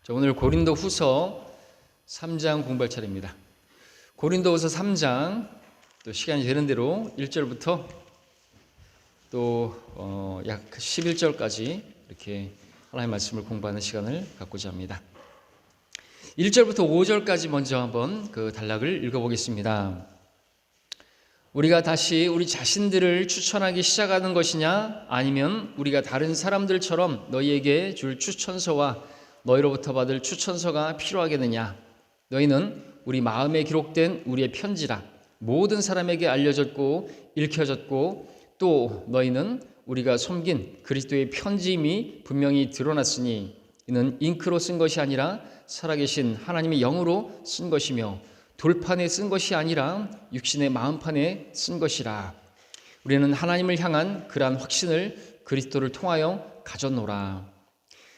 자, 오늘 고린도후서 3장 공부할 차례입니다. 고린도후서 3장 또 시간이 되는 대로 1절부터 또 약 11절까지 이렇게 하나님의 말씀을 공부하는 시간을 갖고자 합니다. 1절부터 5절까지 먼저 한번 그 단락을 읽어보겠습니다. 우리가 다시 우리 자신들을 추천하기 시작하는 것이냐, 아니면 우리가 다른 사람들처럼 너희에게 줄 추천서와 너희로부터 받을 추천서가 필요하겠느냐? 너희는 우리 마음에 기록된 우리의 편지라 모든 사람에게 알려졌고 읽혀졌고, 또 너희는 우리가 섬긴 그리스도의 편지임이 분명히 드러났으니 이는 잉크로 쓴 것이 아니라 살아계신 하나님의 영으로 쓴 것이며 돌판에 쓴 것이 아니라 육신의 마음판에 쓴 것이라. 우리는 하나님을 향한 그러한 확신을 그리스도를 통하여 가졌노라.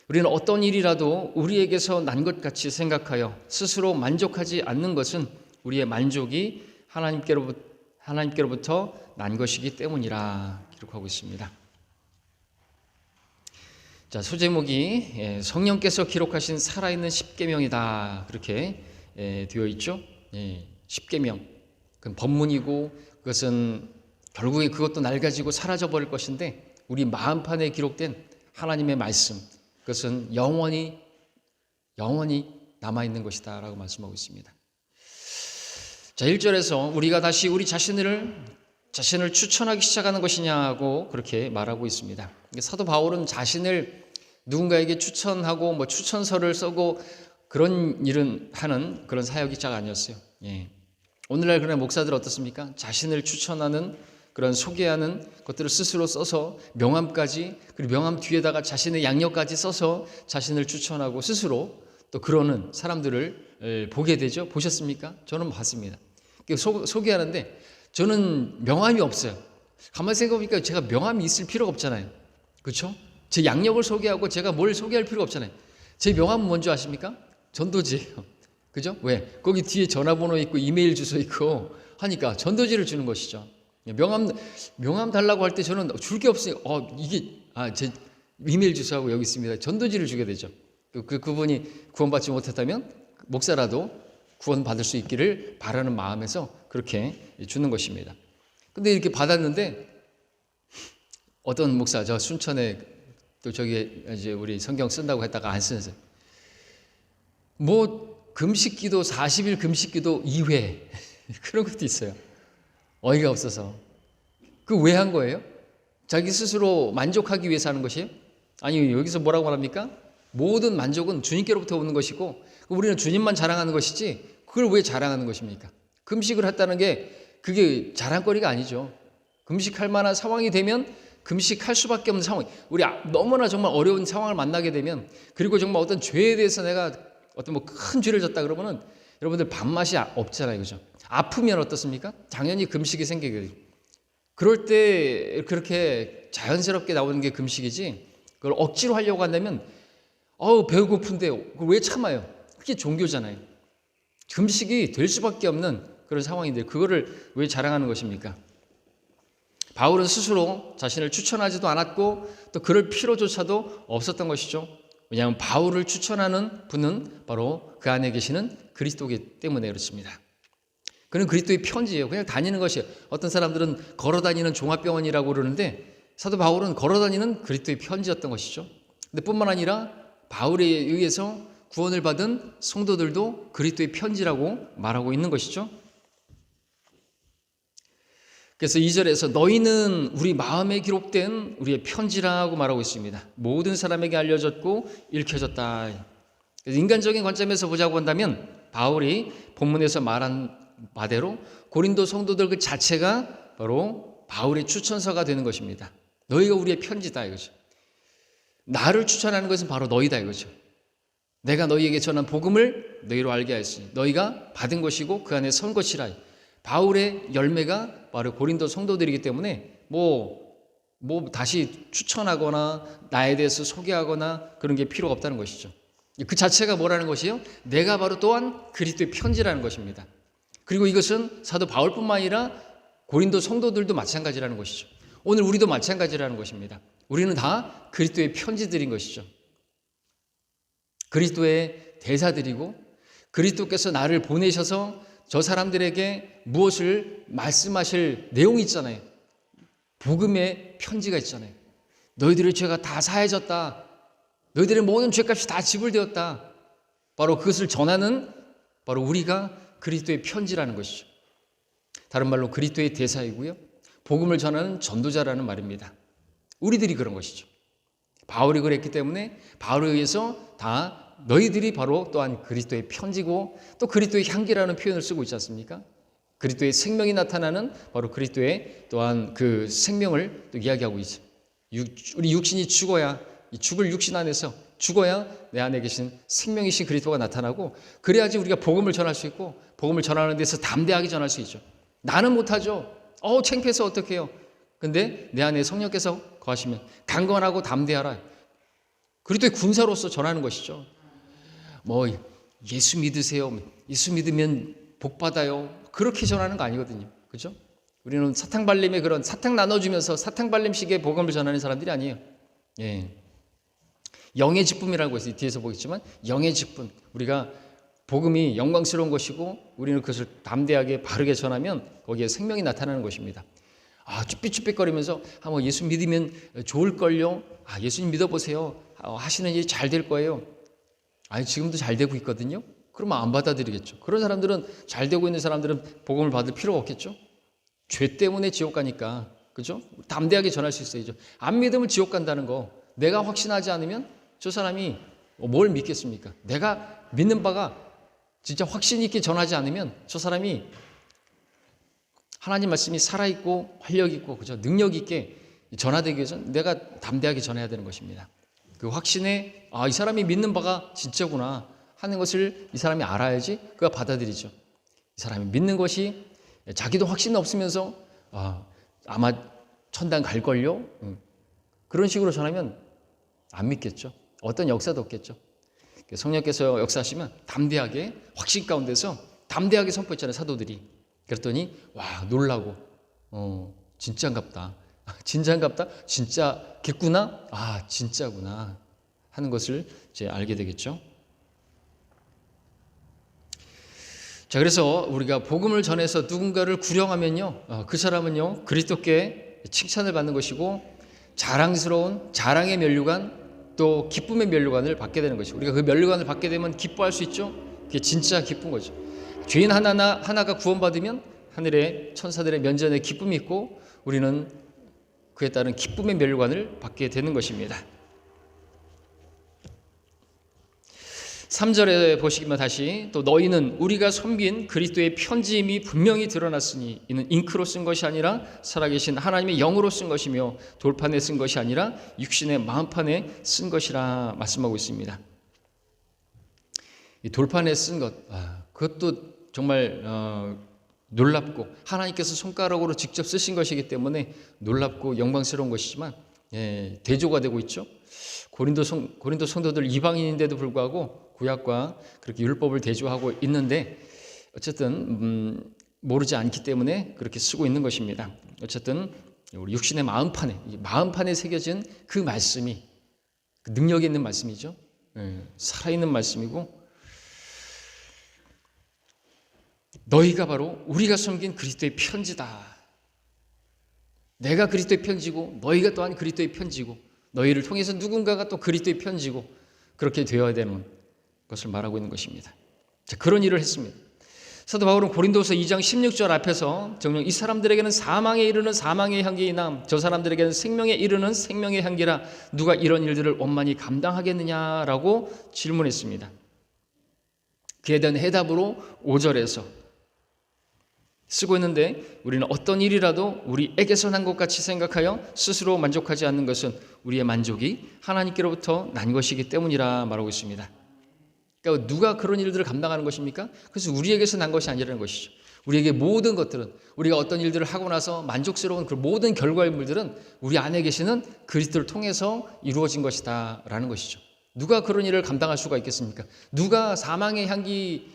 우리는 어떤 일이라도 우리에게서 난 것 같이 생각하여 스스로 만족하지 않는 것은 우리의 만족이 하나님께로부터 난 것이기 때문이라 기록하고 있습니다. 자, 소제목이 성령께서 기록하신 살아있는 십계명이다, 그렇게 되어 있죠. 십계명, 그건 법문이고 그것은 결국에 그것도 낡아지고 사라져 버릴 것인데, 우리 마음판에 기록된 하나님의 말씀, 그것은 영원히 남아있는 것이다 라고 말씀하고 있습니다. 자, 1절에서 우리가 다시 우리 자신을 추천하기 시작하는 것이냐고 그렇게 말하고 있습니다. 사도 바울은 자신을 누군가에게 추천하고 추천서를 쓰고 그런 일은 하는 그런 사역자가 아니었어요. 오늘날 그런 목사들 어떻습니까? 자신을 추천하는 그런 소개하는 것들을 스스로 써서 명함까지, 그리고 명함 뒤에다가 자신의 양력까지 써서 자신을 추천하고 스스로 또 그러는 사람들을 보게 되죠. 보셨습니까? 저는 봤습니다. 소개하는데 저는 명함이 없어요. 가만히 생각해보니까 제가 명함이 있을 필요가 없잖아요. 그렇죠? 제 양력을 소개하고 제가 뭘 소개할 필요가 없잖아요. 제 명함은 뭔지 아십니까? 전도지예요. 그죠? 왜? 거기 뒤에 전화번호 있고 이메일 주소 있고 하니까 전도지를 주는 것이죠. 명함 달라고 할 때 저는 줄 게 없어요. 제 이메일 주소하고 여기 있습니다. 전도지를 주게 되죠. 그분이 구원받지 못했다면 목사라도 구원받을 수 있기를 바라는 마음에서 그렇게 주는 것입니다. 근데 이렇게 받았는데 어떤 목사, 저 순천에 또 저기 이제 우리 성경 쓴다고 했다가 안 쓰는데 금식기도 40일 금식기도 2회 그런 것도 있어요. 어이가 없어서. 그 왜 한 거예요? 자기 스스로 만족하기 위해서 하는 것이에요? 아니, 여기서 뭐라고 말합니까? 모든 만족은 주님께로부터 오는 것이고 우리는 주님만 자랑하는 것이지 그걸 왜 자랑하는 것입니까? 금식을 했다는 게 그게 자랑거리가 아니죠. 금식할 만한 상황이 되면 금식할 수밖에 없는 상황, 우리 너무나 정말 어려운 상황을 만나게 되면, 그리고 정말 어떤 죄에 대해서 내가 어떤 큰 죄를 졌다 그러면은 여러분들 밥맛이 없잖아요. 그죠? 아프면 어떻습니까? 당연히 금식이 생기게 돼요. 그럴 때 그렇게 자연스럽게 나오는 게 금식이지, 그걸 억지로 하려고 한다면 배고픈데 그걸 왜 참아요? 그게 종교잖아요. 금식이 될 수밖에 없는 그런 상황인데 그거를 왜 자랑하는 것입니까? 바울은 스스로 자신을 추천하지도 않았고 또 그럴 필요조차도 없었던 것이죠. 왜냐하면 바울을 추천하는 분은 바로 그 안에 계시는 그리스도이기 때문에 그렇습니다. 그는 그리스도의 편지예요. 그냥 다니는 것이에요. 어떤 사람들은 걸어다니는 종합병원이라고 그러는데 사도 바울은 걸어다니는 그리스도의 편지였던 것이죠. 근데 뿐만 아니라 바울에 의해서 구원을 받은 성도들도 그리스도의 편지라고 말하고 있는 것이죠. 그래서 2절에서 너희는 우리 마음에 기록된 우리의 편지라고 말하고 있습니다. 모든 사람에게 알려졌고 읽혀졌다. 인간적인 관점에서 보자고 한다면 바울이 본문에서 말한 바대로 고린도 성도들 그 자체가 바로 바울의 추천서가 되는 것입니다. 너희가 우리의 편지다 이거죠. 나를 추천하는 것은 바로 너희다 이거죠. 내가 너희에게 전한 복음을 너희로 알게 하였으니 너희가 받은 것이고 그 안에 선 것이라. 바울의 열매가 바로 고린도 성도들이기 때문에 다시 추천하거나 나에 대해서 소개하거나 그런 게 필요가 없다는 것이죠. 그 자체가 뭐라는 것이에요? 내가 바로 또한 그리스도의 편지라는 것입니다. 그리고 이것은 사도 바울뿐만 아니라 고린도 성도들도 마찬가지라는 것이죠. 오늘 우리도 마찬가지라는 것입니다. 우리는 다 그리스도의 편지들인 것이죠. 그리스도의 대사들이고 그리스도께서 나를 보내셔서 저 사람들에게 무엇을 말씀하실 내용이 있잖아요. 복음의 편지가 있잖아요. 너희들의 죄가 다 사해졌다. 너희들의 모든 죄값이 다 지불되었다. 바로 그것을 전하는 바로 우리가 그리스도의 편지라는 것이죠. 다른 말로 그리스도의 대사이고요. 복음을 전하는 전도자라는 말입니다. 우리들이 그런 것이죠. 바울이 그랬기 때문에 바울에 의해서 다 너희들이 바로 또한 그리스도의 편지고 또 그리스도의 향기라는 표현을 쓰고 있지 않습니까? 그리스도의 생명이 나타나는 바로 그리스도의 또한 그 생명을 또 이야기하고 있죠. 우리 육신이 죽어야, 이 죽을 육신 안에서 죽어야 내 안에 계신 생명이신 그리스도가 나타나고, 그래야지 우리가 복음을 전할 수 있고 복음을 전하는 데서 담대하게 전할 수 있죠. 나는 못하죠. 창피해서 어떡해요. 근데 내 안에 성령께서 거하시면 강건하고 담대하라. 그리스도의 군사로서 전하는 것이죠. 예수 믿으세요. 예수 믿으면 복 받아요. 그렇게 전하는 거 아니거든요. 그죠? 우리는 사탕발림의 그런 사탕 나눠주면서 사탕발림식의 복음을 전하는 사람들이 아니에요. 예. 영의 직분이라고 해서 뒤에서 보겠지만 영의 직분. 우리가 복음이 영광스러운 것이고 우리는 그것을 담대하게 바르게 전하면 거기에 생명이 나타나는 것입니다. 쭈삣쭈삣거리면서 예수 믿으면 좋을걸요. 예수님 믿어보세요. 하시는 일이 잘 될 거예요. 지금도 잘 되고 있거든요. 그러면 안 받아들이겠죠. 그런 사람들은, 잘 되고 있는 사람들은 복음을 받을 필요가 없겠죠. 죄 때문에 지옥 가니까. 그죠? 담대하게 전할 수 있어야죠. 안 믿으면 지옥 간다는 거, 내가 확신하지 않으면 저 사람이 뭘 믿겠습니까? 내가 믿는 바가 진짜 확신 있게 전하지 않으면 저 사람이 하나님 말씀이 살아있고 활력있고, 그죠? 능력있게 전하되기 위해서 내가 담대하게 전해야 되는 것입니다. 그 확신에 이 사람이 믿는 바가 진짜구나 하는 것을 이 사람이 알아야지 그가 받아들이죠. 이 사람이 믿는 것이 자기도 확신 없으면서 아마 천당 갈걸요? 그런 식으로 전하면 안 믿겠죠. 어떤 역사도 없겠죠. 성령께서 역사하시면 담대하게 확신 가운데서 담대하게 선포했잖아요, 사도들이. 그랬더니 놀라고 진짜인갑다. 진짜인갑다? 진짜겠구나? 진짜구나 하는 것을 이제 알게 되겠죠. 자, 그래서 우리가 복음을 전해서 누군가를 구령하면요, 그 사람은요 그리스도께 칭찬을 받는 것이고 자랑스러운 자랑의 면류관, 또 기쁨의 면류관을 받게 되는 것이고, 우리가 그 면류관을 받게 되면 기뻐할 수 있죠. 그게 진짜 기쁜 거죠. 죄인 하나가 구원받으면 하늘의 천사들의 면전에 기쁨이 있고 우리는 그에 따른 기쁨의 면류관을 받게 되는 것입니다. 3절에 보시면 다시, 또 너희는 우리가 섬긴 그리스도의 편지임이 분명히 드러났으니 이는 잉크로 쓴 것이 아니라 살아계신 하나님의 영으로 쓴 것이며 돌판에 쓴 것이 아니라 육신의 마음판에 쓴 것이라 말씀하고 있습니다. 이 돌판에 쓴 것, 그것도 정말 놀랍고 하나님께서 손가락으로 직접 쓰신 것이기 때문에 놀랍고 영광스러운 것이지만 대조가 되고 있죠. 고린도 성도들 이방인인데도 불구하고 구약과 그렇게 율법을 대조하고 있는데 어쨌든 모르지 않기 때문에 그렇게 쓰고 있는 것입니다. 어쨌든 우리 육신의 마음판에 새겨진 그 말씀이 능력이 있는 말씀이죠. 살아있는 말씀이고, 너희가 바로 우리가 섬긴 그리스도의 편지다. 내가 그리스도의 편지고 너희가 또한 그리스도의 편지고 너희를 통해서 누군가가 또 그리스도의 편지고 그렇게 되어야 되는 것을 말하고 있는 것입니다. 자, 그런 일을 했습니다. 사도 바울은 고린도서 2장 16절 앞에서 정녕 이 사람들에게는 사망에 이르는 사망의 향기이나 저 사람들에게는 생명에 이르는 생명의 향기라 누가 이런 일들을 원만히 감당하겠느냐라고 질문했습니다. 그에 대한 해답으로 5절에서 쓰고 있는데, 우리는 어떤 일이라도 우리에게서 난 것 같이 생각하여 스스로 만족하지 않는 것은 우리의 만족이 하나님께로부터 난 것이기 때문이라 말하고 있습니다. 그러니까 누가 그런 일들을 감당하는 것입니까? 그래서 우리에게서 난 것이 아니라는 것이죠. 우리에게 모든 것들은, 우리가 어떤 일들을 하고 나서 만족스러운 그 모든 결과물들은 우리 안에 계시는 그리스도를 통해서 이루어진 것이다 라는 것이죠. 누가 그런 일을 감당할 수가 있겠습니까? 누가 사망의 향기,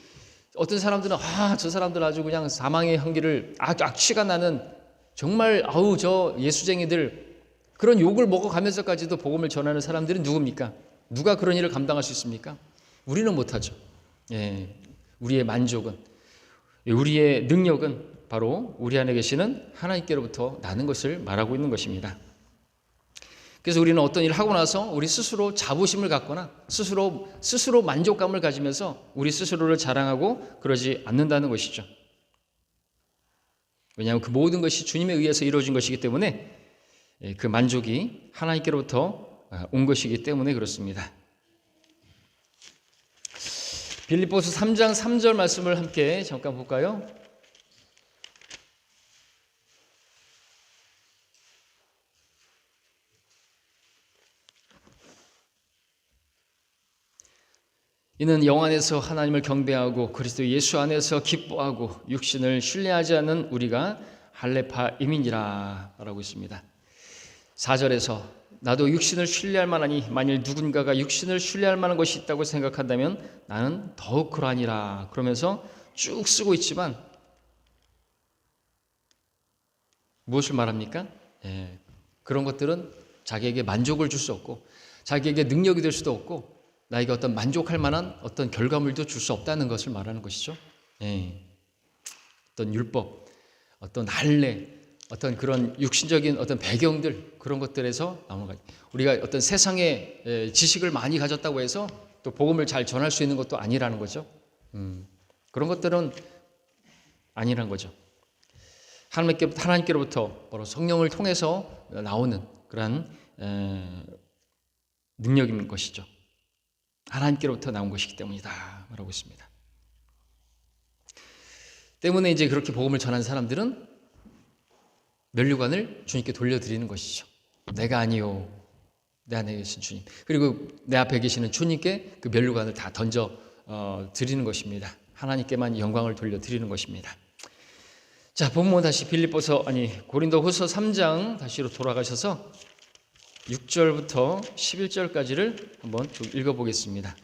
어떤 사람들은 저 사람들 아주 그냥 사망의 향기를 악취가 나는 정말 저 예수쟁이들, 그런 욕을 먹어가면서까지도 복음을 전하는 사람들은 누굽니까? 누가 그런 일을 감당할 수 있습니까? 우리는 못하죠. 예, 우리의 만족은, 우리의 능력은 바로 우리 안에 계시는 하나님께로부터 나는 것을 말하고 있는 것입니다. 그래서 우리는 어떤 일을 하고 나서 우리 스스로 자부심을 갖거나 스스로 만족감을 가지면서 우리 스스로를 자랑하고 그러지 않는다는 것이죠. 왜냐하면 그 모든 것이 주님에 의해서 이루어진 것이기 때문에 그 만족이 하나님께로부터 온 것이기 때문에 그렇습니다. 빌립보서 3장 3절 말씀을 함께 잠깐 볼까요? 이는 영 안에서 하나님을 경배하고 그리스도 예수 안에서 기뻐하고 육신을 신뢰하지 않는 우리가 할례파임이니라 라고 있습니다. 4절에서 나도 육신을 신뢰할 만하니 만일 누군가가 육신을 신뢰할 만한 것이 있다고 생각한다면 나는 더욱 그러하니라 그러면서 쭉 쓰고 있지만 무엇을 말합니까? 그런 것들은 자기에게 만족을 줄 수 없고 자기에게 능력이 될 수도 없고 나에게 어떤 만족할 만한 어떤 결과물도 줄 수 없다는 것을 말하는 것이죠. 어떤 율법, 어떤 할례, 어떤 그런 육신적인 어떤 배경들 그런 것들에서 나오는 거예요. 우리가 어떤 세상의 지식을 많이 가졌다고 해서 또 복음을 잘 전할 수 있는 것도 아니라는 거죠. 그런 것들은 아니라는 거죠. 하나님께로부터 바로 성령을 통해서 나오는 그러한 능력인 것이죠. 하나님께로부터 나온 것이기 때문이다 말하고 있습니다. 때문에 이제 그렇게 복음을 전한 사람들은 면류관을 주님께 돌려드리는 것이죠. 내가 아니요 내 안에 계신 주님, 그리고 내 앞에 계시는 주님께 그 면류관을 다 던져 드리는 것입니다. 하나님께만 영광을 돌려드리는 것입니다. 자, 본문 다시 고린도후서 3장 다시로 돌아가셔서 6절부터 11절까지를 한번 쭉 읽어보겠습니다.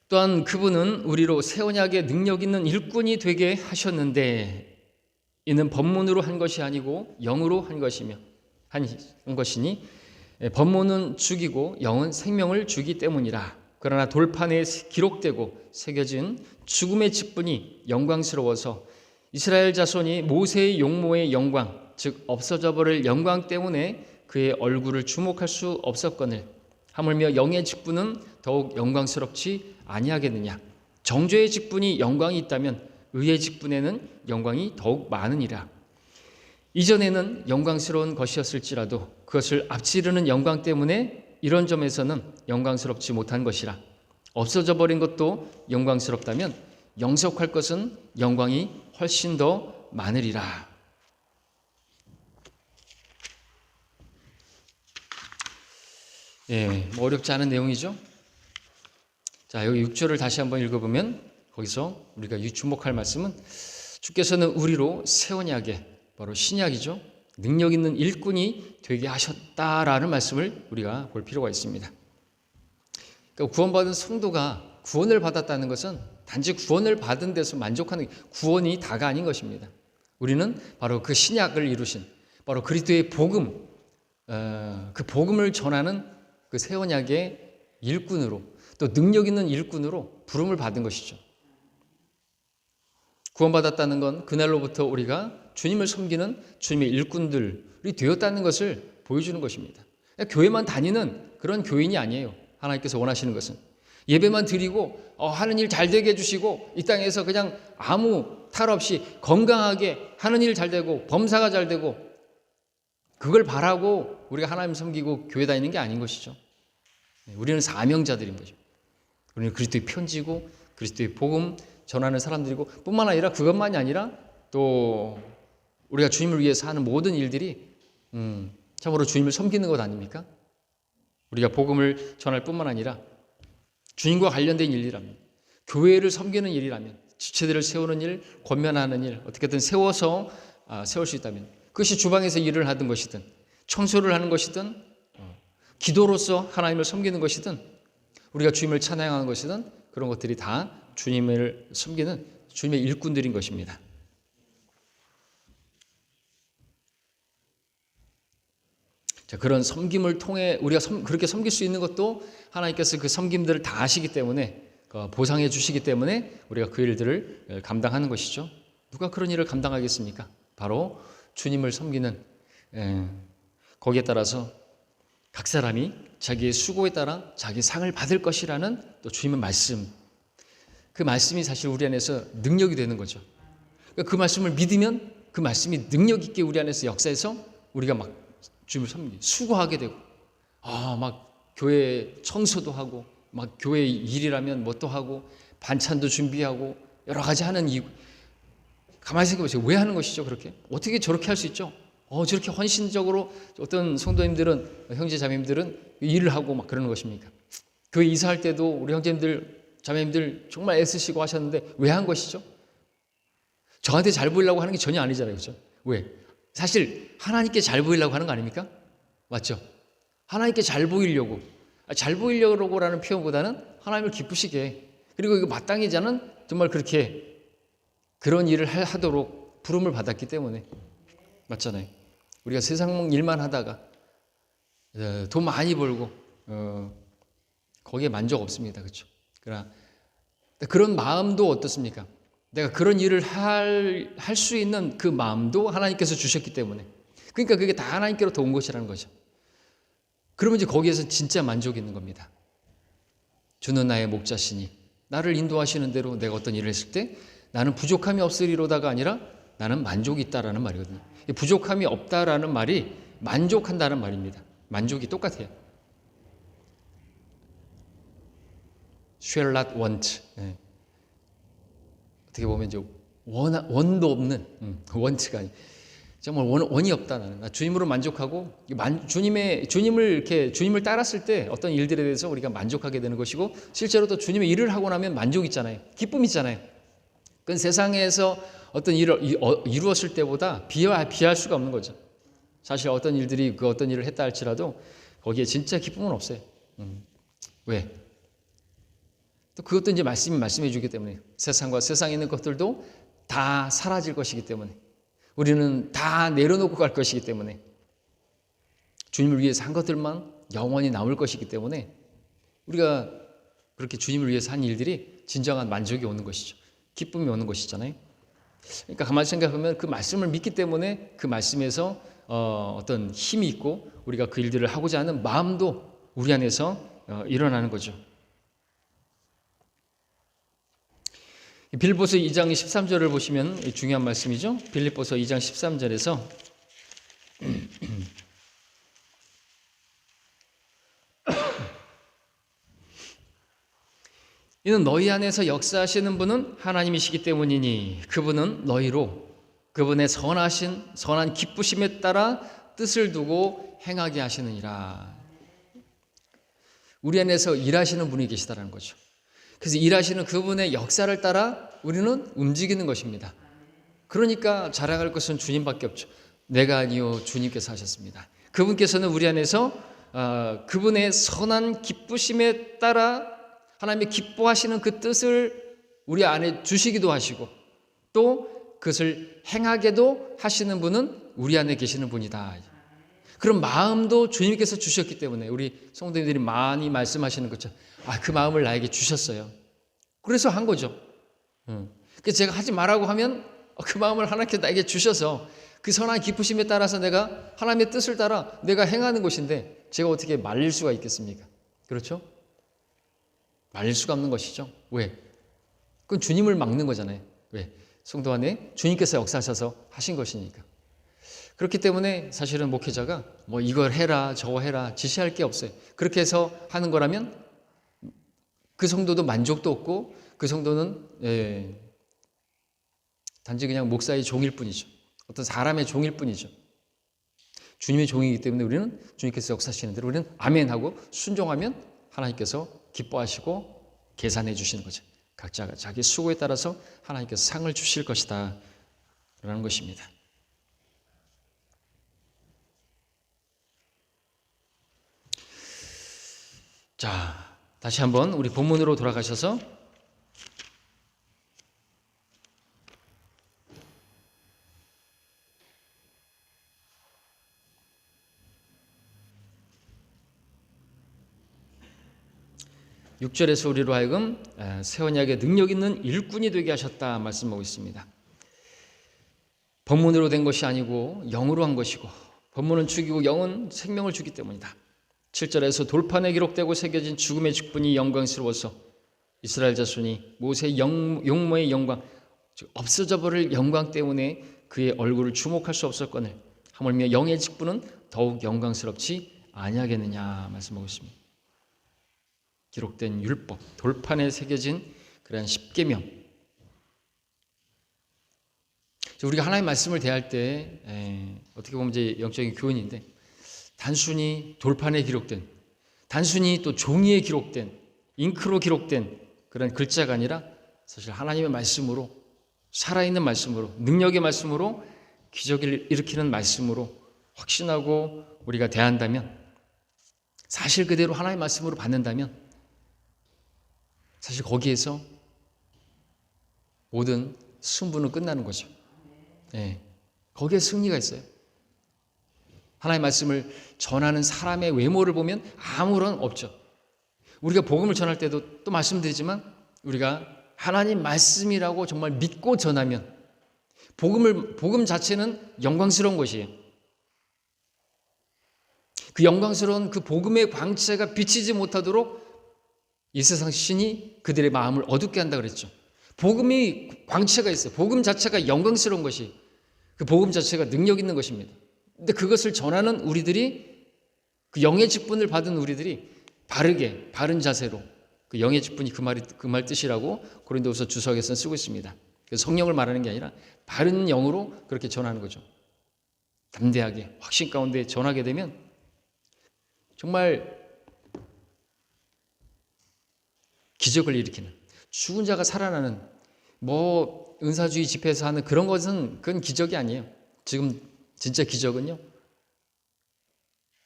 또한 그분은 우리로 새 언약의 능력 있는 일꾼이 되게 하셨는데 이는 법문으로 한 것이 아니고 영으로 한 것이니 법문은 죽이고 영은 생명을 주기 때문이라. 그러나 돌판에 기록되고 새겨진 죽음의 직분이 영광스러워서 이스라엘 자손이 모세의 용모의 영광, 즉 없어져 버릴 영광 때문에 그의 얼굴을 주목할 수 없었거늘 하물며 영의 직분은 더욱 영광스럽지 아니하겠느냐. 정죄의 직분이 영광이 있다면 의의 직분에는 영광이 더욱 많으니라. 이전에는 영광스러운 것이었을지라도 그것을 앞지르는 영광 때문에 이런 점에서는 영광스럽지 못한 것이라. 없어져 버린 것도 영광스럽다면 영속할 것은 영광이 훨씬 더 많으리라. 어렵지 않은 내용이죠. 자, 여기 6절을 다시 한번 읽어보면 거기서 우리가 주목할 말씀은 주께서는 우리로 새 언약의 바로 신약이죠. 능력 있는 일꾼이 되게 하셨다라는 말씀을 우리가 볼 필요가 있습니다. 그러니까 구원받은 성도가 구원을 받았다는 것은 단지 구원을 받은 데서 만족하는 구원이 다가 아닌 것입니다. 우리는 바로 그 신약을 이루신 바로 그리스도의 복음, 그 복음을 전하는 그 새 언약의 일꾼으로 또 능력 있는 일꾼으로 부름을 받은 것이죠. 구원받았다는 건 그날로부터 우리가 주님을 섬기는 주님의 일꾼들이 되었다는 것을 보여주는 것입니다. 교회만 다니는 그런 교인이 아니에요. 하나님께서 원하시는 것은 예배만 드리고 하는 일 잘 되게 해주시고 이 땅에서 그냥 아무 탈 없이 건강하게 하는 일 잘 되고 범사가 잘 되고 그걸 바라고 우리가 하나님 섬기고 교회 다니는 게 아닌 것이죠. 우리는 사명자들인 거죠. 우리는 그리스도의 편지고 그리스도의 복음 전하는 사람들이고 뿐만 아니라 그것만이 아니라 또 우리가 주님을 위해서 하는 모든 일들이 참으로 주님을 섬기는 것 아닙니까? 우리가 복음을 전할 뿐만 아니라 주님과 관련된 일이라면 교회를 섬기는 일이라면 지체들을 세우는 일, 권면하는 일 어떻게든 세워서 세울 수 있다면 그것이 주방에서 일을 하든 것이든 청소를 하는 것이든 기도로서 하나님을 섬기는 것이든 우리가 주님을 찬양하는 것이든 그런 것들이 다 주님을 섬기는 주님의 일꾼들인 것입니다. 자, 그런 섬김을 통해 우리가 그렇게 섬길 수 있는 것도 하나님께서 그 섬김들을 다 아시기 때문에 보상해 주시기 때문에 우리가 그 일들을 감당하는 것이죠. 누가 그런 일을 감당하겠습니까? 바로 주님을 섬기는, 거기에 따라서 각 사람이 자기의 수고에 따라 자기 상을 받을 것이라는 또 주님의 말씀, 그 말씀이 사실 우리 안에서 능력이 되는 거죠. 그러니까 그 말씀을 믿으면 그 말씀이 능력 있게 우리 안에서 역사해서 우리가 막 주님을 섬기, 수고하게 되고, 막 교회 청소도 하고, 막 교회 일이라면 뭣도 하고, 반찬도 준비하고, 여러 가지 하는 이유. 가만히 생각해 보세요. 왜 하는 것이죠, 그렇게? 어떻게 저렇게 할 수 있죠? 저렇게 헌신적으로 어떤 성도님들은, 형제 자매님들은 일을 하고 막 그러는 것입니까? 교회 이사할 때도 우리 형제님들, 자매님들 정말 애쓰시고 하셨는데 왜 한 것이죠? 저한테 잘 보이려고 하는 게 전혀 아니잖아요, 그렇죠? 왜? 사실 하나님께 잘 보이려고 하는 거 아닙니까? 맞죠? 하나님께 잘 보이려고, 잘 보이려고라는 표현보다는 하나님을 기쁘시게, 그리고 이거 마땅히 자는 정말 그렇게 그런 일을 하도록 부름을 받았기 때문에, 맞잖아요. 우리가 세상 일만 하다가 돈 많이 벌고 거기에 만족 없습니다, 그렇죠? 그러나 그런 마음도 어떻습니까? 내가 그런 일을 할 수 있는 그 마음도 하나님께서 주셨기 때문에, 그러니까 그게 다 하나님께로부터 온 것이라는 거죠. 그러면 이제 거기에서 진짜 만족이 있는 겁니다. 주는 나의 목자시니 나를 인도하시는 대로 내가 어떤 일을 했을 때 나는 부족함이 없으리로다가 아니라 나는 만족이 있다라는 말이거든요. 부족함이 없다라는 말이 만족한다는 말입니다. 만족이 똑같아요. shall not want. 어떻게 보면 이제 원도 없는, 원치가 아니, 정말 원이 없다. 나는 주님으로 만족하고, 주님을 따랐을 때 어떤 일들에 대해서 우리가 만족하게 되는 것이고, 실제로 또 주님의 일을 하고 나면 만족 있잖아요. 기쁨 있잖아요. 그건 세상에서 어떤 일을 이루었을 때보다 비할 수가 없는 거죠. 사실 어떤 일들이 그 어떤 일을 했다 할지라도 거기에 진짜 기쁨은 없어요. 왜? 또 그것도 이제 말씀이 말씀해 주기 때문에, 세상과 세상에 있는 것들도 다 사라질 것이기 때문에, 우리는 다 내려놓고 갈 것이기 때문에, 주님을 위해서 한 것들만 영원히 남을 것이기 때문에, 우리가 그렇게 주님을 위해서 한 일들이 진정한 만족이 오는 것이죠. 기쁨이 오는 것이잖아요. 그러니까 가만히 생각하면 그 말씀을 믿기 때문에 그 말씀에서 어떤 힘이 있고 우리가 그 일들을 하고자 하는 마음도 우리 안에서 일어나는 거죠. 빌립보서 2장 13절을 보시면 중요한 말씀이죠. 빌립보서 2장 13절에서 이는 너희 안에서 역사하시는 분은 하나님이시기 때문이니 그분은 너희로 그분의 선한 기쁘심에 따라 뜻을 두고 행하게 하시느니라. 우리 안에서 일하시는 분이 계시다는 거죠. 그래서 일하시는 그분의 역사를 따라 우리는 움직이는 것입니다. 그러니까 자랑할 것은 주님밖에 없죠. 내가 아니요 주님께서 하셨습니다. 그분께서는 우리 안에서 그분의 선한 기쁘심에 따라 하나님의 기뻐하시는 그 뜻을 우리 안에 주시기도 하시고 또 그것을 행하게도 하시는 분은 우리 안에 계시는 분이다. 그런 마음도 주님께서 주셨기 때문에 우리 성도님들이 많이 말씀하시는 것처럼 그 마음을 나에게 주셨어요. 그래서 한 거죠. 그래서 제가 하지 말라고 하면 그 마음을 하나님께서 나에게 주셔서 그 선한 기쁘심에 따라서 내가 하나님의 뜻을 따라 내가 행하는 것인데 제가 어떻게 말릴 수가 있겠습니까? 그렇죠? 말릴 수가 없는 것이죠. 왜? 그건 주님을 막는 거잖아요. 왜? 성도 안에 주님께서 역사하셔서 하신 것이니까. 그렇기 때문에 사실은 목회자가 뭐 이걸 해라 저거 해라 지시할 게 없어요. 그렇게 해서 하는 거라면 그 성도도 만족도 없고 그 성도는 단지 그냥 목사의 종일 뿐이죠. 어떤 사람의 종일 뿐이죠. 주님의 종이기 때문에 우리는 주님께서 역사하시는 대로 우리는 아멘하고 순종하면 하나님께서 기뻐하시고 계산해 주시는 거죠. 각자가 자기 수고에 따라서 하나님께서 상을 주실 것이다 라는 것입니다. 자, 다시 한번 우리 본문으로 돌아가셔서 6절에서 우리로 하여금 새 언약의 능력 있는 일꾼이 되게 하셨다 말씀하고 있습니다. 법문으로 된 것이 아니고 영으로 한 것이고, 법문은 죽이고 영은 생명을 주기 때문이다. 7절에서 돌판에 기록되고 새겨진 죽음의 직분이 영광스러워서 이스라엘 자손이 모세의 용모의 영광, 즉 없어져 버릴 영광 때문에 그의 얼굴을 주목할 수 없었거늘 하물며 영의 직분은 더욱 영광스럽지 아니하겠느냐 말씀하고 있습니다. 기록된 율법, 돌판에 새겨진 그러한 십계명. 우리가 하나님의 말씀을 대할 때 어떻게 보면 이제 영적인 교훈인데, 단순히 돌판에 기록된, 단순히 또 종이에 기록된, 잉크로 기록된 그런 글자가 아니라 사실 하나님의 말씀으로, 살아있는 말씀으로, 능력의 말씀으로, 기적을 일으키는 말씀으로 확신하고 우리가 대한다면, 사실 그대로 하나님의 말씀으로 받는다면 사실 거기에서 모든 승부는 끝나는 거죠. 거기에 승리가 있어요. 하나님의 말씀을 전하는 사람의 외모를 보면 아무런 없죠. 우리가 복음을 전할 때도 또 말씀드리지만, 우리가 하나님 말씀이라고 정말 믿고 전하면 복음 자체는 영광스러운 것이에요. 그 영광스러운 그 복음의 광채가 비치지 못하도록 이 세상 신이 그들의 마음을 어둡게 한다 그랬죠. 복음이 광채가 있어요. 복음 자체가 영광스러운 것이, 그 복음 자체가 능력 있는 것입니다. 근데 그것을 전하는 우리들이, 그 영의 직분을 받은 우리들이 바르게, 바른 자세로, 그 영의 직분이 그 말 뜻이라고 고린도후서 주석에서는 쓰고 있습니다. 성령을 말하는 게 아니라 바른 영으로 그렇게 전하는 거죠. 담대하게 확신 가운데 전하게 되면 정말 기적을 일으키는, 죽은 자가 살아나는, 뭐 은사주의 집회에서 하는 그런 것은 그건 기적이 아니에요. 지금 진짜 기적은요,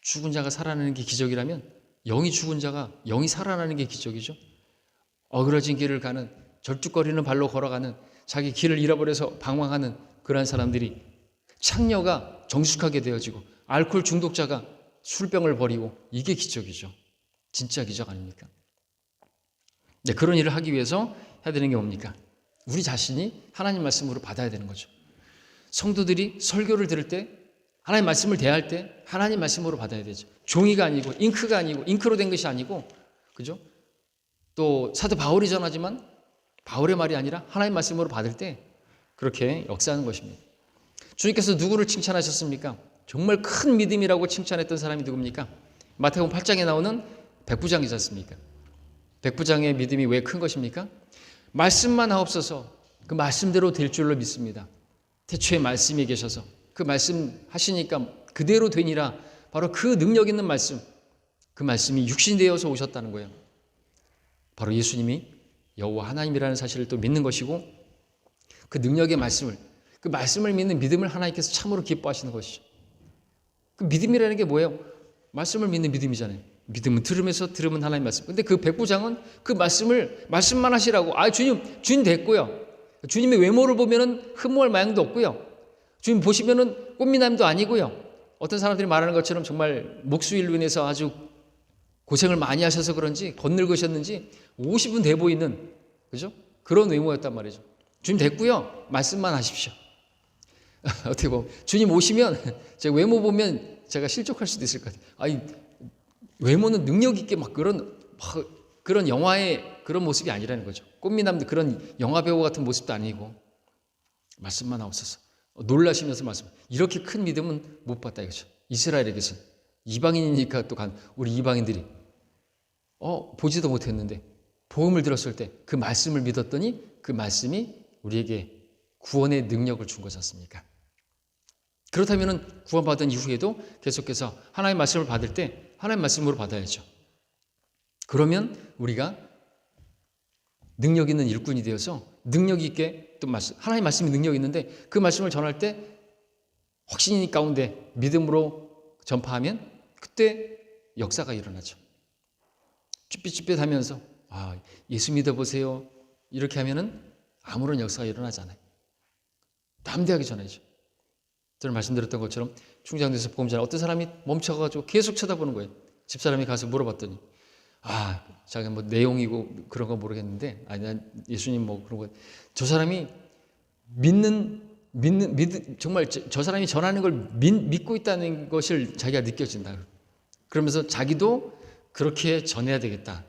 죽은 자가 살아나는 게 기적이라면 영이 죽은 자가 영이 살아나는 게 기적이죠. 어그러진 길을 가는, 절뚝거리는 발로 걸어가는, 자기 길을 잃어버려서 방황하는 그러한 사람들이 창녀가 정숙하게 되어지고, 알코올 중독자가 술병을 버리고, 이게 기적이죠. 진짜 기적 아닙니까? 네, 그런 일을 하기 위해서 해야 되는 게 뭡니까? 우리 자신이 하나님 말씀으로 받아야 되는 거죠. 성도들이 설교를 들을 때, 하나님 말씀을 대할 때 하나님 말씀으로 받아야 되죠. 종이가 아니고, 잉크가 아니고, 잉크로 된 것이 아니고, 그죠? 또 사도 바울이 전하지만 바울의 말이 아니라 하나님 말씀으로 받을 때 그렇게 역사하는 것입니다. 주님께서 누구를 칭찬하셨습니까? 정말 큰 믿음이라고 칭찬했던 사람이 누굽니까? 마태복음 8장에 나오는 백부장이지 않습니까? 백부장의 믿음이 왜 큰 것입니까? 말씀만 하옵소서, 그 말씀대로 될 줄로 믿습니다. 태초에 말씀이 계셔서 그 말씀 하시니까 그대로 되니라. 바로 그 능력 있는 말씀, 그 말씀이 육신이 되어서 오셨다는 거예요. 바로 예수님이 여호와 하나님이라는 사실을 또 믿는 것이고, 그 능력의 말씀을, 그 말씀을 믿는 믿음을 하나님께서 참으로 기뻐하시는 것이죠. 그 믿음이라는 게 뭐예요? 말씀을 믿는 믿음이잖아요. 믿음은 들으면서, 들으면 하나님 말씀. 근데 그 백부장은 그 말씀만 하시라고, 주님 됐고요. 주님의 외모를 보면은 흠모할 마양도 없고요. 주님 보시면은 꽃미남도 아니고요. 어떤 사람들이 말하는 것처럼 정말 목수일로 인해서 아주 고생을 많이 하셔서 그런지, 겉늙으셨는지 50은 돼 보이는, 그죠? 그런 외모였단 말이죠. 주님 됐고요. 말씀만 하십시오. 어떻게 보면 주님 오시면 제가 외모 보면 제가 실족할 수도 있을 것 같아요. 외모는 능력 있게 막 그런 영화의 그런 모습이 아니라는 거죠. 꽃미남들 그런 영화 배우 같은 모습도 아니고, 말씀만 하옵소서. 놀라시면서 말씀. 이렇게 큰 믿음은 못 봤다 이거죠. 이스라엘에게서는. 이방인이니까 또 우리 이방인들이 보지도 못했는데 복음을 들었을 때 그 말씀을 믿었더니 그 말씀이 우리에게 구원의 능력을 준 거지 않습니까? 그렇다면 구원받은 이후에도 계속해서 하나님의 말씀을 받을 때 하나님의 말씀으로 받아야죠. 그러면 우리가 능력 있는 일꾼이 되어서 능력 있게 또 하나님의 말씀이 능력 있는데 그 말씀을 전할 때 확신 가운데 믿음으로 전파하면 그때 역사가 일어나죠. 쭈삣쭈삣하면서 예수 믿어보세요 이렇게 하면은 아무런 역사가 일어나지 않아요. 담대하게 전하죠. 저는 말씀드렸던 것처럼 충장도에서 복음 전할 어떤 사람이 멈춰가지고 계속 쳐다보는 거예요. 집사람이 가서 물어봤더니 자기가 뭐 내용이고 그런 거 모르겠는데, 난 예수님 뭐 그런 거, 저 사람이 정말 저 사람이 전하는 걸 믿고 있다는 것을 자기가 느껴진다. 그러면서 자기도 그렇게 전해야 되겠다.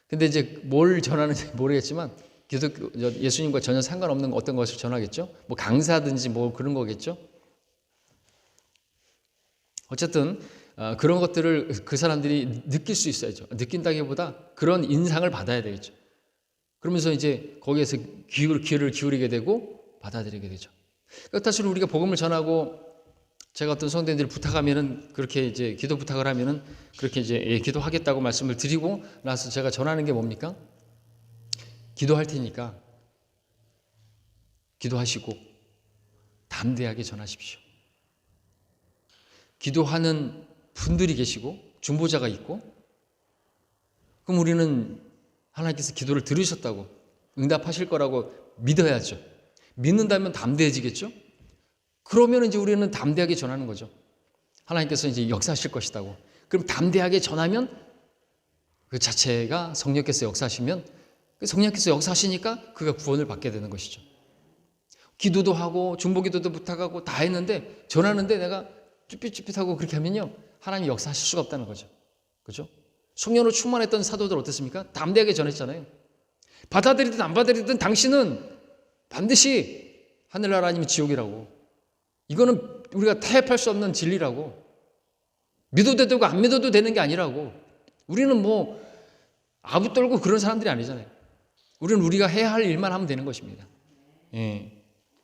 근데 이제 뭘 전하는지 모르겠지만 예수님과 전혀 상관없는 어떤 것을 전하겠죠. 뭐 강사든지 뭐 그런 거겠죠. 어쨌든 그런 것들을 그 사람들이 느낄 수 있어야죠. 느낀다기보다 그런 인상을 받아야 되겠죠. 그러면서 이제 거기에서 귀를 기울이게 되고 받아들이게 되죠. 그렇다시로 우리가 복음을 전하고 제가 어떤 성도님들이 부탁하면은 그렇게 이제 기도 부탁을 하면은 그렇게 이제 기도하겠다고 말씀을 드리고 나서 제가 전하는 게 뭡니까? 기도할 테니까 기도하시고 담대하게 전하십시오. 기도하는 분들이 계시고 중보자가 있고, 그럼 우리는 하나님께서 기도를 들으셨다고 응답하실 거라고 믿어야죠. 믿는다면 담대해지겠죠? 그러면 이제 우리는 담대하게 전하는 거죠. 하나님께서 이제 역사하실 것이다고. 그럼 담대하게 전하면 그 자체가 성령께서 역사하시면 성령께서 역사하시니까 그가 구원을 받게 되는 것이죠. 기도도 하고 중보기도도 부탁하고 다 했는데 전하는데 내가 쭈삣쭈삣하고 그렇게 하면요, 하나님이 역사하실 수가 없다는 거죠. 그렇죠? 성령으로 충만했던 사도들 어땠습니까? 담대하게 전했잖아요. 받아들이든 안 받아들이든 당신은 반드시 하늘나라 아니면 지옥이라고. 이거는 우리가 타협할 수 없는 진리라고. 믿어도 되고 안 믿어도 되는 게 아니라고. 우리는 뭐 아부 떨고 그런 사람들이 아니잖아요. 우리는 우리가 해야 할 일만 하면 되는 것입니다.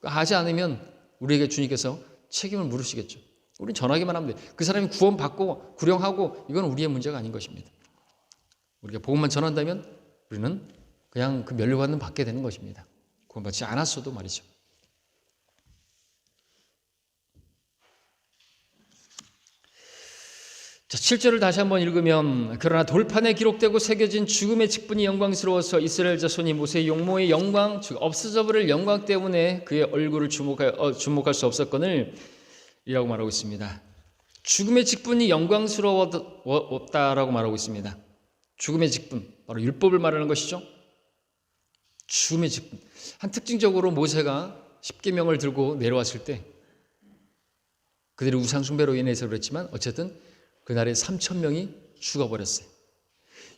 하지 않으면 우리에게 주님께서 책임을 물으시겠죠. 우리는 전하기만 하면 돼요. 그 사람이 구원받고 구령하고 이건 우리의 문제가 아닌 것입니다. 우리가 복음만 전한다면 우리는 그냥 그 면류관은 받게 되는 것입니다. 구원받지 않았어도 말이죠. 자, 7절을 다시 한번 읽으면, 그러나 돌판에 기록되고 새겨진 죽음의 직분이 영광스러워서 이스라엘 자손이 모세의 용모의 영광, 즉 없어져 버릴 영광 때문에 그의 얼굴을 주목할 수 없었거늘 이라고 말하고 있습니다. 죽음의 직분이 영광스러웠다라고 말하고 있습니다. 죽음의 직분, 바로 율법을 말하는 것이죠. 죽음의 직분. 한 특징적으로 모세가 십계명을 들고 내려왔을 때 그들의 우상 숭배로 인해서 그랬지만 어쨌든 그날에 3,000명이 죽어버렸어요.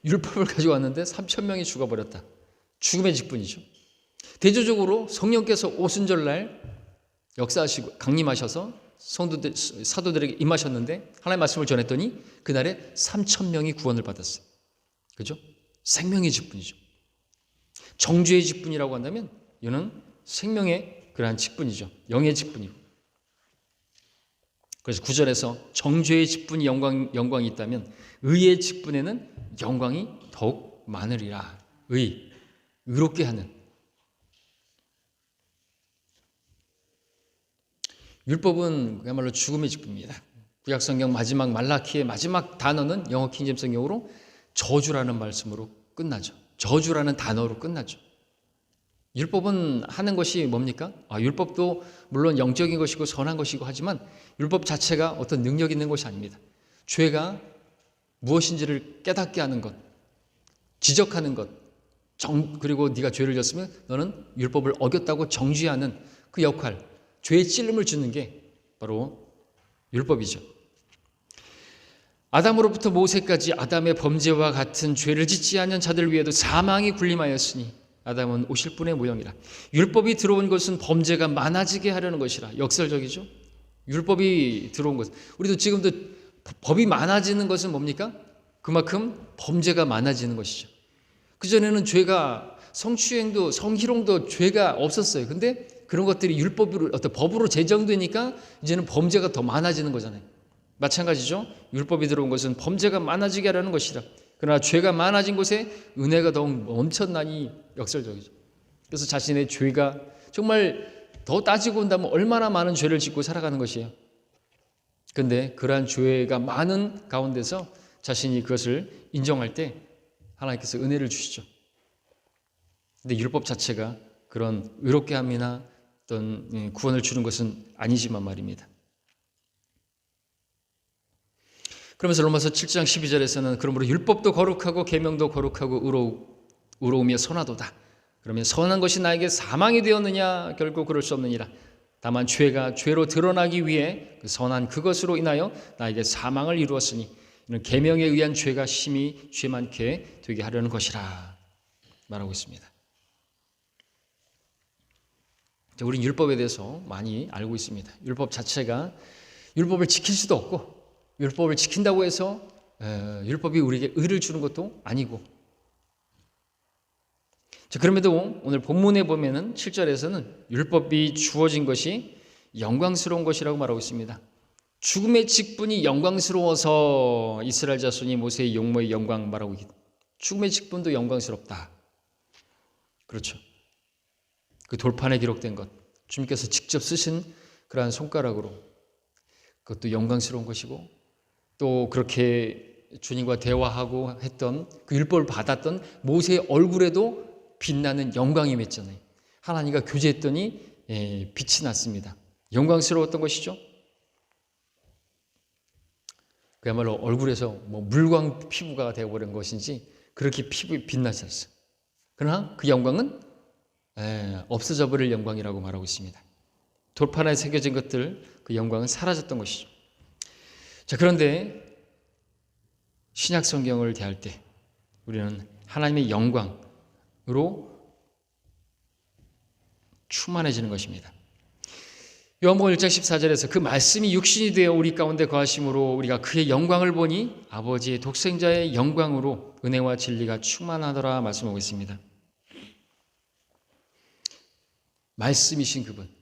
율법을 가지고 왔는데 3,000명이 죽어버렸다. 죽음의 직분이죠. 대조적으로 성령께서 오순절날 역사하시고 강림하셔서 사도들에게 임하셨는데 하나님의 말씀을 전했더니 그날에 3,000명이 구원을 받았어요. 그죠? 생명의 직분이죠. 정죄의 직분이라고 한다면 이는 생명의 그러한 직분이죠. 영의 직분이고. 그래서 9절에서 정죄의 직분이 영광이 있다면 의의 직분에는 영광이 더욱 많으리라. 의롭게 하는. 율법은 그야말로 죽음의 직분입니다. 구약성경 마지막 말라키의 마지막 단어는 영어 킹제임스 성경으로 저주라는 말씀으로 끝나죠. 저주라는 단어로 끝나죠. 율법은 하는 것이 뭡니까? 율법도 물론 영적인 것이고 선한 것이고 하지만 율법 자체가 어떤 능력 있는 것이 아닙니다. 죄가 무엇인지를 깨닫게 하는 것, 지적하는 것, 그리고 네가 죄를 졌으면 너는 율법을 어겼다고 정죄하는 그 역할, 죄의 찔림을 주는 게 바로 율법이죠. 아담으로부터 모세까지 아담의 범죄와 같은 죄를 짓지 않은 자들 위에도 사망이 군림하였으니 아담은 오실 분의 모형이라. 율법이 들어온 것은 범죄가 많아지게 하려는 것이라. 역설적이죠. 율법이 들어온 것. 우리도 지금도 법이 많아지는 것은 뭡니까? 그만큼 범죄가 많아지는 것이죠. 그전에는 죄가 성추행도 성희롱도 죄가 없었어요. 근데 그런 것들이 율법으로 어떤 법으로 제정되니까 이제는 범죄가 더 많아지는 거잖아요. 마찬가지죠. 율법이 들어온 것은 범죄가 많아지게 하려는 것이라. 그러나 죄가 많아진 곳에 은혜가 더욱 엄청나니 역설적이죠. 그래서 자신의 죄가 정말 더 따지고 온다면 얼마나 많은 죄를 짓고 살아가는 것이에요. 그런데 그러한 죄가 많은 가운데서 자신이 그것을 인정할 때 하나님께서 은혜를 주시죠. 근데 율법 자체가 그런 의롭게 함이나 어떤 구원을 주는 것은 아니지만 말입니다. 그러면서 로마서 7장 12절에서는 그러므로 율법도 거룩하고 계명도 거룩하고 의로우며 선하도다. 그러면 선한 것이 나에게 사망이 되었느냐? 결국 그럴 수 없느니라. 다만 죄가 죄로 드러나기 위해 그 선한 그것으로 인하여 나에게 사망을 이루었으니 이는 계명에 의한 죄가 심히 죄 많게 되게 하려는 것이라 말하고 있습니다. 우리는 율법에 대해서 많이 알고 있습니다. 율법 자체가 율법을 지킬 수도 없고 율법을 지킨다고 해서 율법이 우리에게 의를 주는 것도 아니고, 그럼에도 오늘 본문에 보면은 7절에서는 율법이 주어진 것이 영광스러운 것이라고 말하고 있습니다. 죽음의 직분이 영광스러워서 이스라엘 자손이 모세의 용모의 영광 말하고 있다. 죽음의 직분도 영광스럽다. 그렇죠. 그 돌판에 기록된 것, 주님께서 직접 쓰신 그러한 손가락으로 그것도 영광스러운 것이고, 또 그렇게 주님과 대화하고 했던 그 율법을 받았던 모세의 얼굴에도 빛나는 영광이 맺잖아요. 하나님과 교제했더니 빛이 났습니다. 영광스러웠던 것이죠. 그야말로 얼굴에서 물광 피부가 되어버린 것인지 그렇게 피부에 빛나지 않았어요. 그러나 그 영광은 없어져 버릴 영광이라고 말하고 있습니다. 돌판에 새겨진 것들, 그 영광은 사라졌던 것이죠. 자, 그런데 신약 성경을 대할 때 우리는 하나님의 영광으로 충만해지는 것입니다. 요한복음 1장 14절에서 그 말씀이 육신이 되어 우리 가운데 거하심으로 우리가 그의 영광을 보니 아버지의 독생자의 영광으로 은혜와 진리가 충만하더라 말씀하고 있습니다. 말씀이신 그분,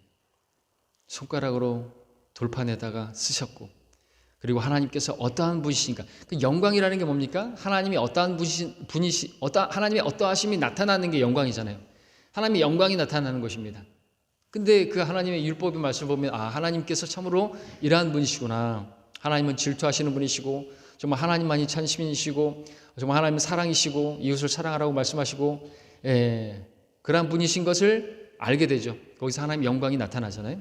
손가락으로 돌판에다가 쓰셨고, 그리고 하나님께서 어떠한 분이신가, 그 영광이라는 게 뭡니까? 하나님이 어떠한 하나님의 어떠하심이 나타나는 게 영광이잖아요. 하나님의 영광이 나타나는 것입니다. 근데 그 하나님의 율법의 말씀을 보면 하나님께서 참으로 이러한 분이시구나. 하나님은 질투하시는 분이시고 정말 하나님만이 찬신이시고 정말 하나님은 사랑이시고 이웃을 사랑하라고 말씀하시고 그러한 분이신 것을 알게 되죠. 거기서 하나님의 영광이 나타나잖아요.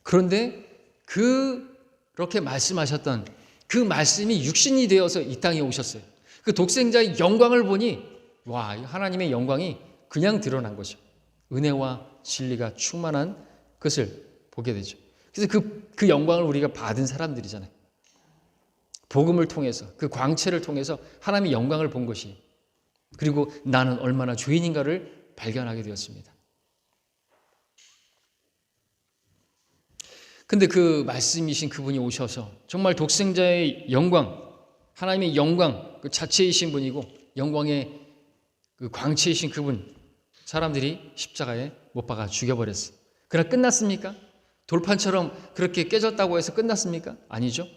그런데 그렇게 말씀하셨던 그 말씀이 육신이 되어서 이 땅에 오셨어요. 그 독생자의 영광을 보니 하나님의 영광이 그냥 드러난 거죠. 은혜와 진리가 충만한 것을 보게 되죠. 그래서 그 영광을 우리가 받은 사람들이잖아요. 복음을 통해서, 그 광채를 통해서 하나님의 영광을 본 것이, 그리고 나는 얼마나 죄인인가를 발견하게 되었습니다. 근데 그 말씀이신 그분이 오셔서 정말 독생자의 영광, 하나님의 영광 그 자체이신 분이고 영광의 그 광채이신 그분, 사람들이 십자가에 못 박아 죽여버렸어요. 그러나 끝났습니까? 돌판처럼 그렇게 깨졌다고 해서 끝났습니까? 아니죠.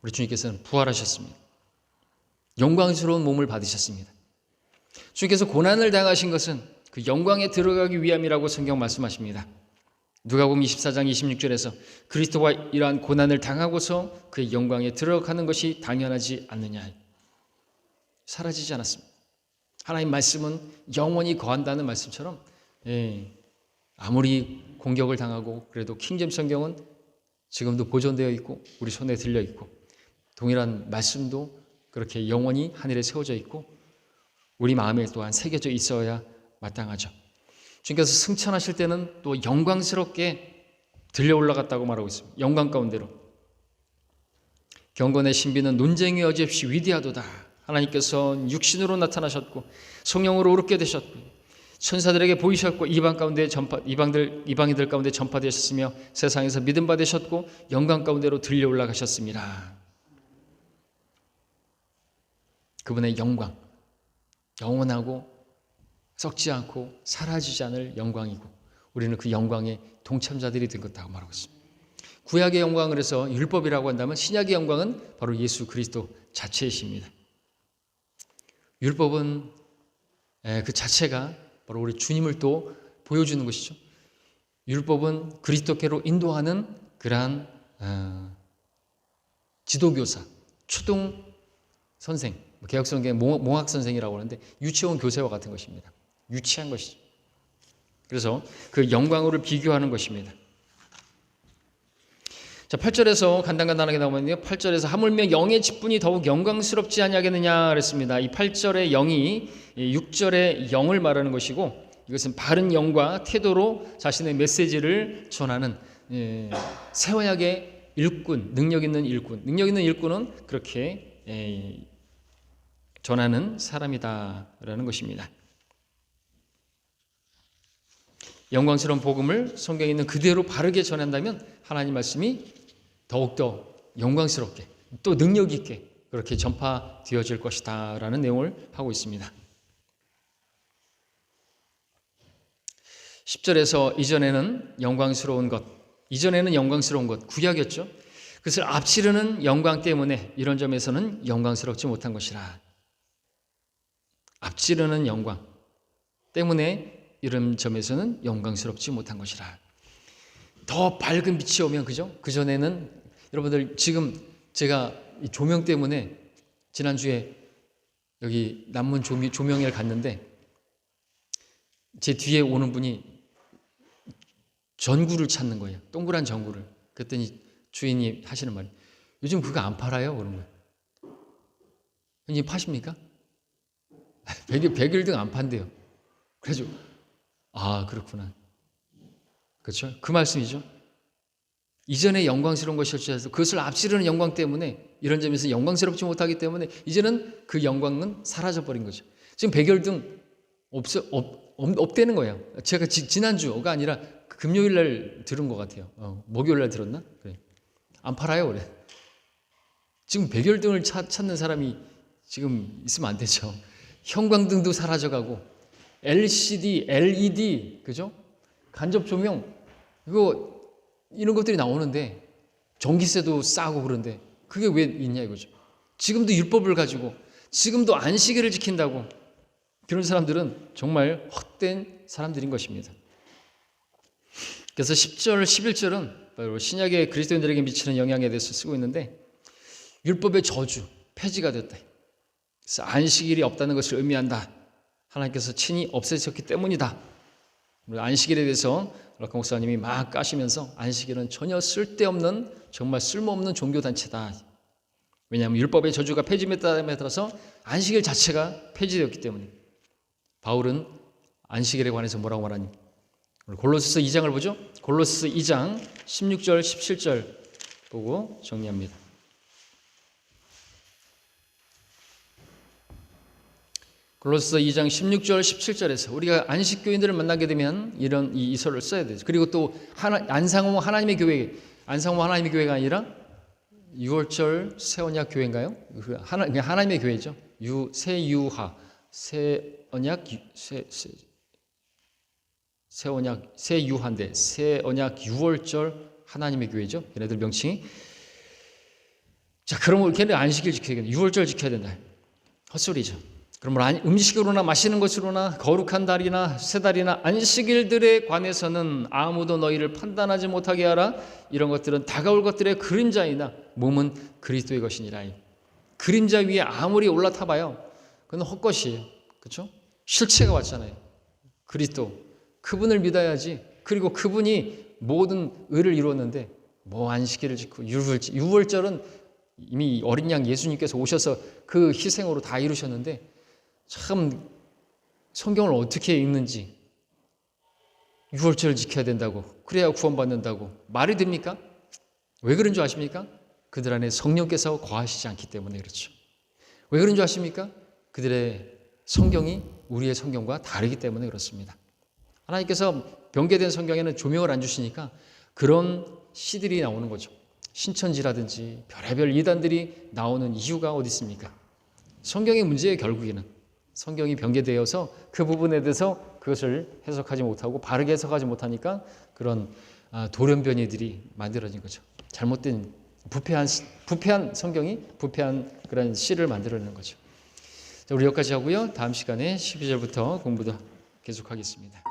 우리 주님께서는 부활하셨습니다. 영광스러운 몸을 받으셨습니다. 주님께서 고난을 당하신 것은 그 영광에 들어가기 위함이라고 성경 말씀하십니다. 누가복음 24장 26절에서 그리스도가 이러한 고난을 당하고서 그의 영광에 들어가는 것이 당연하지 않느냐. 사라지지 않았습니다. 하나님 말씀은 영원히 거한다는 말씀처럼 아무리 공격을 당하고 그래도 킹제임스 성경은 지금도 보존되어 있고 우리 손에 들려 있고, 동일한 말씀도 그렇게 영원히 하늘에 세워져 있고 우리 마음에 또한 새겨져 있어야 마땅하죠. 주님께서 승천하실 때는 또 영광스럽게 들려 올라갔다고 말하고 있습니다. 영광 가운데로. 경건의 신비는 논쟁이 여지없이 위대하도다. 하나님께서 육신으로 나타나셨고 성령으로 오르게 되셨고 천사들에게 보이셨고 이방인들 가운데 전파되셨으며 세상에서 믿음 받으셨고 영광 가운데로 들려 올라가셨습니다. 그분의 영광, 영원하고 썩지 않고 사라지지 않을 영광이고 우리는 그 영광의 동참자들이 된 것이라고 말하고 있습니다. 구약의 영광을 해서 율법이라고 한다면 신약의 영광은 바로 예수 그리스도 자체이십니다. 율법은 그 자체가 바로 우리 주님을 또 보여주는 것이죠. 율법은 그리스도께로 인도하는 그러한 지도교사, 초등 선생, 개혁성경에 몽학 선생이라고 하는데 유치원 교사와 같은 것입니다. 유치한 것이죠. 그래서 그 영광으로 비교하는 것입니다. 자, 8절에서 간단하게 나오면요. 8절에서 하물며 영의 직분이 더욱 영광스럽지 아니하겠느냐 그랬습니다. 이 8절의 영이 6절의 영을 말하는 것이고, 이것은 바른 영과 태도로 자신의 메시지를 전하는 새 언약의 일꾼, 능력 있는 일꾼은 그렇게 전하는 사람이다라는 것입니다. 영광스러운 복음을 성경에 있는 그대로 바르게 전한다면 하나님 말씀이 더욱더 영광스럽게 또 능력 있게 그렇게 전파되어질 것이다 라는 내용을 하고 있습니다. 10절에서 이전에는 영광스러운 것 구약이었죠. 그것을 앞지르는 영광 때문에 이런 점에서는 영광스럽지 못한 것이라. 앞지르는 영광 때문에 이런 점에서는 영광스럽지 못한 것이라. 더 밝은 빛이 오면, 그죠? 그전에는 여러분들, 지금 제가 이 조명 때문에 지난주에 여기 남문 조명회를 갔는데 제 뒤에 오는 분이 전구를 찾는 거예요. 동그란 전구를. 그랬더니 주인이 하시는 말이, 요즘 그거 안 팔아요? 그런 거예요. 형님 파십니까? 백일등 안 판대요. 그래서 아, 그렇구나. 그렇죠? 그 말씀이죠. 이전에 영광스러운 것이었지만 그것을 앞지르는 영광 때문에 이런 점에서 영광스럽지 못하기 때문에 이제는 그 영광은 사라져버린 거죠. 지금 백열등 없대는 거예요. 제가 지난주가 아니라 금요일 날 들은 것 같아요. 목요일 날 들었나? 그래. 안 팔아요, 그래. 지금 백열등을 찾는 사람이 지금 있으면 안 되죠. 형광등도 사라져가고 LCD, LED, 그죠? 간접 조명, 이런 것들이 나오는데 전기세도 싸고 그런데 그게 왜 있냐 이거죠. 지금도 율법을 가지고 지금도 안식일을 지킨다고 그런 사람들은 정말 헛된 사람들인 것입니다. 그래서 10절, 11절은 신약의 그리스도인들에게 미치는 영향에 대해서 쓰고 있는데 율법의 저주, 폐지가 됐다. 그래서 안식일이 없다는 것을 의미한다. 하나님께서 친히 없애셨기 때문이다. 안식일에 대해서 락카 목사님이 막 까시면서 안식일은 전혀 쓸데없는, 정말 쓸모없는 종교단체다. 왜냐하면 율법의 저주가 폐지됨에 따라서 안식일 자체가 폐지되었기 때문에. 바울은 안식일에 관해서 뭐라고 말하니? 골로새서 2장을 보죠. 골로새서 2장 16절 17절 보고 정리합니다. 골로새서 2장 16절 17절에서 우리가 안식교인들을 만나게 되면 이런 이 이설을 써야 되죠. 그리고 또 안상호 하나님의 교회가 아니라 유월절 새언약 교회인가요? 그냥 하나님의 교회죠. 새유하 새언약 새유한데 새언약 유월절 하나님의 교회죠. 얘네들 명칭이. 자, 그러면 걔네 안식일 지켜야 된다. 유월절 지켜야 된다. 헛소리죠. 그러면 음식으로나 마시는 것으로나 거룩한 달이나 새 달이나 안식일들에 관해서는 아무도 너희를 판단하지 못하게 하라. 이런 것들은 다가올 것들의 그림자이나 몸은 그리스도의 것이니라. 그림자 위에 아무리 올라타봐요. 그건 헛것이에요. 그렇죠? 실체가 왔잖아요. 그리스도. 그분을 믿어야지. 그리고 그분이 모든 의를 이루었는데 뭐 안식일을 지키고 유월절은 이미 어린 양 예수님께서 오셔서 그 희생으로 다 이루셨는데 참 성경을 어떻게 읽는지 유월절을 지켜야 된다고, 그래야 구원받는다고 말이 됩니까? 왜 그런 줄 아십니까? 그들 안에 성령께서 거하시지 않기 때문에 그렇죠. 왜 그런 줄 아십니까? 그들의 성경이 우리의 성경과 다르기 때문에 그렇습니다. 하나님께서 병개된 성경에는 조명을 안 주시니까 그런 시들이 나오는 거죠. 신천지라든지 별의별 이단들이 나오는 이유가 어디 있습니까? 성경의 문제예요. 결국에는 성경이 병개되어서 그 부분에 대해서 그것을 해석하지 못하고 바르게 해석하지 못하니까 그런 돌연변이들이 만들어진 거죠. 잘못된 부패한 성경이 부패한 그런 시를 만들어내는 거죠. 자, 우리 여기까지 하고요. 다음 시간에 12절부터 공부도 계속하겠습니다.